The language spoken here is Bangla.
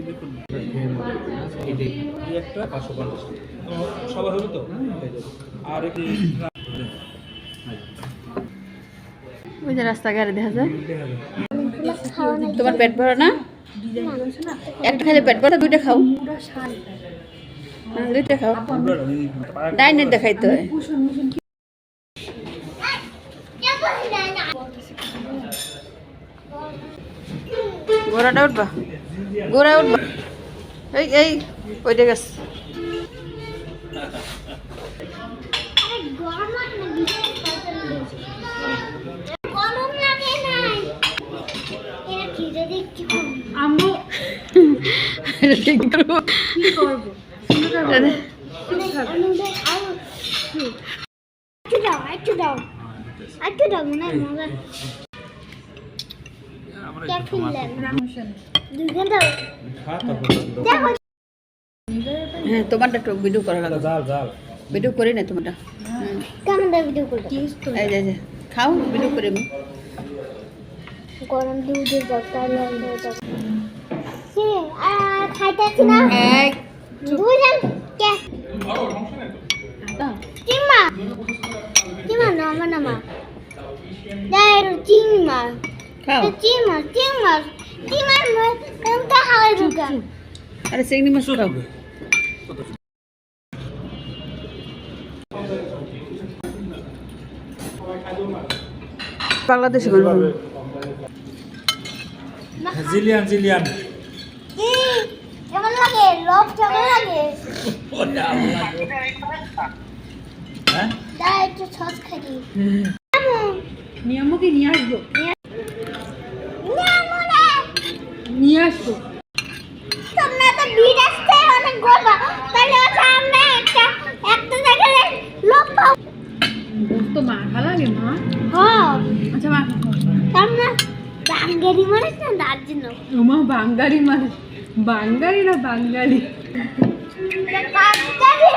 দেখুন একটা 550 সবাই হবে তো আর কি ওই যে রাস্তাঘাটে দেখা যায়। তোমার পেট ভরা না? একটা খাইলে পেট ভরা, দুইটা খাও। দুইটা খাও, ডাইনে দেখাইতে হয়। ঘোড়াটা উঠবা, ঘোড়া উঠবা। এই এই ওইটা গেছে। হ্যাঁ, তোমারটা একটু ভিডিও করা লাগবে। ভিডিও করি না তোমারটা। ভিডিও করবো। এই যে খাও, ভিডিও করে আমি গরম দুধের খাইতেছি না দুজন কে চিমা চিমা নামা নামা দাইর চিমা খাও। চিমা চিমা চিমার মনটা হাওয়ায় ঢুকা আরে চিংড়ি মাছ খাও। বাংলাদেশি জিলিয়ান জিলিয়ান কেমন লাগে লোভ কেমন লাগে হ্যাঁ দাই একটু সস খাই নিয়মকে নিয়ে আসবো, নিয়ে আসবো তোমরা তো ভিড় আসছে অনেক গরবা তাহলে সামনে একটা জায়গায় লোভ পাও তো মাখা লাগে মা। হ্যাঁ আচ্ছা মা, তোমরা বাঙালি মানুষ না তার জন্য মা বাঙালি মানুষ, বাঙালি না বাঙালি। বাঙালি